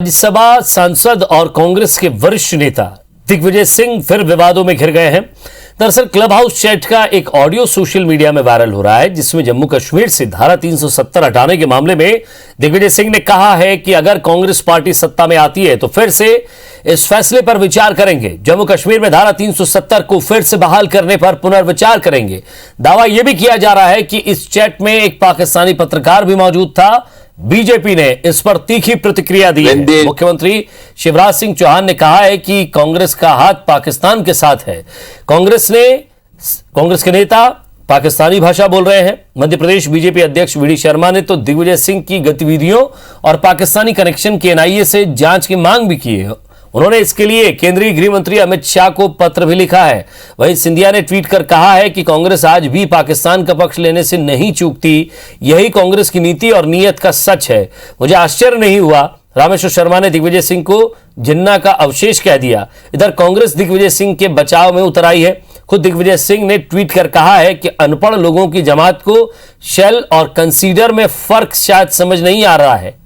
राज्यसभा सांसद और कांग्रेस के वरिष्ठ नेता दिग्विजय सिंह फिर विवादों में घिर गए हैं। दरअसल क्लब हाउस चैट का एक ऑडियो सोशल मीडिया में वायरल हो रहा है, जिसमें जम्मू कश्मीर से धारा 370 हटाने के मामले में दिग्विजय सिंह ने कहा है कि अगर कांग्रेस पार्टी सत्ता में आती है तो फिर से इस फैसले पर विचार करेंगे। जम्मू कश्मीर में धारा 370 को फिर से बहाल करने पर पुनर्विचार करेंगे। दावा यह भी किया जा रहा है कि इस चैट में एक पाकिस्तानी पत्रकार भी मौजूद था। बीजेपी ने इस पर तीखी प्रतिक्रिया दी है। मुख्यमंत्री शिवराज सिंह चौहान ने कहा है कि कांग्रेस का हाथ पाकिस्तान के साथ है। कांग्रेस के नेता पाकिस्तानी भाषा बोल रहे हैं। मध्य प्रदेश बीजेपी अध्यक्ष वी डी शर्मा ने तो दिग्विजय सिंह की गतिविधियों और पाकिस्तानी कनेक्शन की एनआईए से जांच की मांग भी की है। उन्होंने इसके लिए केंद्रीय गृह मंत्री अमित शाह को पत्र भी लिखा है। वहीं सिंधिया ने ट्वीट कर कहा है कि कांग्रेस आज भी पाकिस्तान का पक्ष लेने से नहीं चूकती। यही कांग्रेस की नीति और नीयत का सच है। मुझे आश्चर्य नहीं हुआ। रामेश्वर शर्मा ने दिग्विजय सिंह को जिन्ना का अवशेष कह दिया। इधर कांग्रेस दिग्विजय सिंह के बचाव में उतर आई है। खुद दिग्विजय सिंह ने ट्वीट कर कहा है कि अनपढ़ लोगों की जमात को शेल और कंसीडर में फर्क शायद समझ नहीं आ रहा है।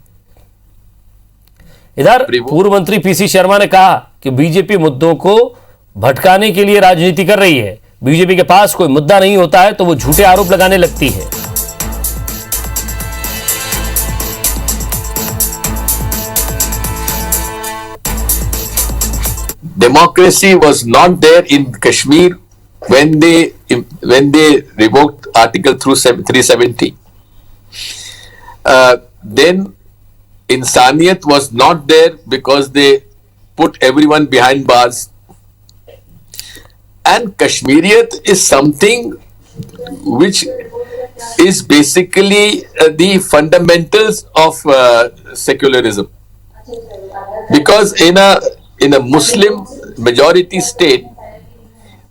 इधर पूर्व मंत्री पीसी शर्मा ने कहा कि बीजेपी मुद्दों को भटकाने के लिए राजनीति कर रही है। बीजेपी के पास कोई मुद्दा नहीं होता है तो वो झूठे आरोप लगाने लगती है। Democracy was not there in Kashmir when they revoked Article 370. Then Insaniyat was not there because they put everyone behind bars. And Kashmiriyat is something which is basically the fundamentals of secularism. Because in a Muslim majority state,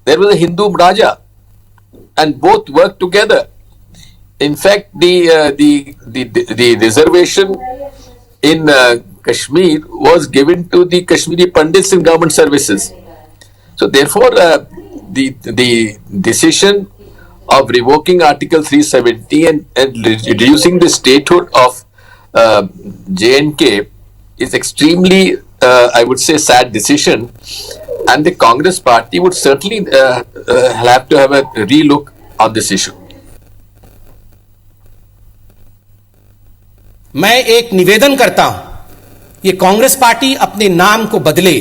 there was a Hindu Raja, and both worked together. In fact, the reservation in Kashmir was given to the Kashmiri Pandits in government services. So therefore, the decision of revoking Article 370 and reducing the statehood of J&K is extremely, I would say, sad decision, and the Congress party would certainly have to have a relook on this issue. मैं एक निवेदन करता हूं, ये Congress party अपने नाम को बदले,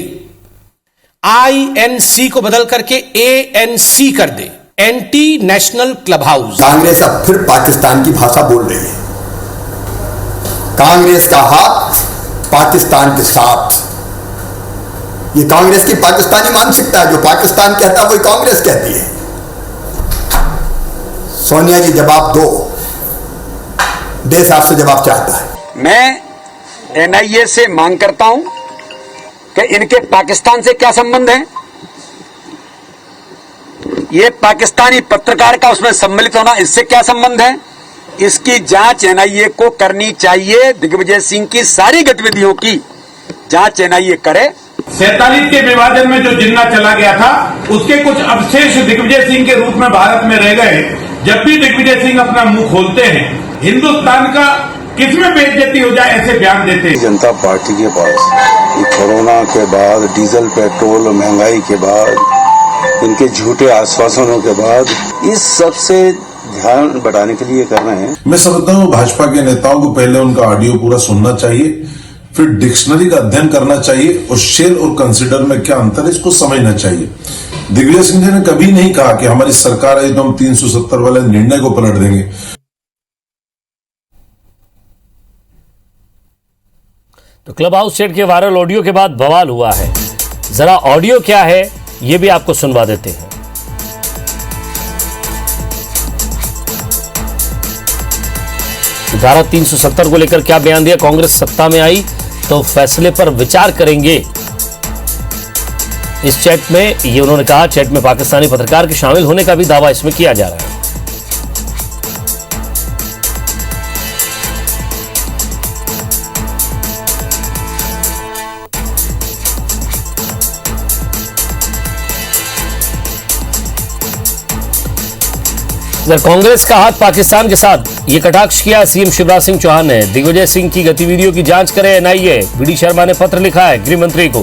INC को बदल करके ANC कर दे, anti national club house. Congress अब फिर पाकिस्तान की भाषा बोल रही है। कांग्रेस का हाथ पाकिस्तान के साथ। ये कांग्रेस की पाकिस्तानी मानसिकता है। जो पाकिस्तान कहता है वही कांग्रेस कहती है। सोनिया जी जवाब दो, देश आपसे जवाब चाहता है। मैं NIA से मांग करता हूं कि इनके पाकिस्तान से क्या संबंध है। ये पाकिस्तानी पत्रकार का उसमें सम्मिलित होना, इससे क्या संबंध है। इसकी जांच NIA को करनी चाहिए। दिग्विजय सिंह की सारी गतिविधियों की जांच NIA करे। 47 के विभाजन में जो जिन्ना चला गया था, उसके कुछ अवशेष दिग्विजय सिंह के रूप में भारत में रह गए। जब भी दिग्विजय सिंह अपना मुंह खोलते हैं, हिंदुस्तान का किसमें बेइज्जती हो जाए ऐसे बयान देते हैं। जनता पार्टी के पास कोरोना के बाद, डीजल पेट्रोल महंगाई के बाद, इनके झूठे आश्वासनों के बाद, इस सब से ध्यान बढ़ाने के लिए कर रहे हैं। मैं समझता हूँ भाजपा के नेताओं को पहले उनका ऑडियो पूरा सुनना चाहिए, फिर डिक्शनरी का अध्ययन करना चाहिए और शेल और कंसिडर में क्या अंतर है इसको समझना चाहिए। दिग्विजय सिंह जी ने कभी नहीं कहा कि हमारी सरकार है तो हम 370 वाले निर्णय को पलट देंगे। तो क्लब हाउस चैट के वायरल ऑडियो के बाद बवाल हुआ है। जरा ऑडियो क्या है यह भी आपको सुनवा देते हैं। धारा 370 को लेकर क्या बयान दिया। कांग्रेस सत्ता में आई तो फैसले पर विचार करेंगे। इस चैट में ये उन्होंने कहा। चैट में पाकिस्तानी पत्रकार के शामिल होने का भी दावा इसमें किया जा रहा है। कांग्रेस का हाथ पाकिस्तान के साथ, ये कटाक्ष किया सीएम शिवराज सिंह चौहान ने। दिग्विजय सिंह की गतिविधियों की जांच करे एनआईए। वीडी शर्मा ने पत्र लिखा है गृह मंत्री को।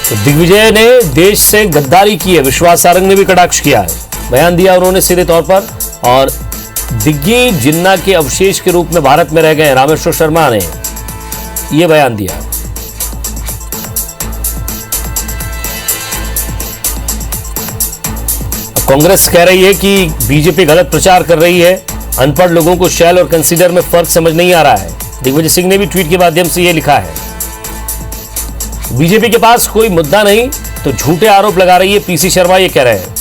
तो दिग्विजय ने देश से गद्दारी की है, विश्वास सारंग ने भी कटाक्ष किया है, बयान दिया उन्होंने सीधे तौर पर। और दिग्गी जिन्ना के अवशेष के रूप में भारत में रह गए रामेश्वर शर्मा ने यह बयान दिया। कांग्रेस कह रही है कि बीजेपी गलत प्रचार कर रही है, अनपढ़ लोगों को शैल और कंसीडर में फर्क समझ नहीं आ रहा है। दिग्विजय सिंह ने भी ट्वीट के माध्यम से यह लिखा है, बीजेपी के पास कोई मुद्दा नहीं तो झूठे आरोप लगा रही है पीसी शर्मा, ये कह रहे हैं।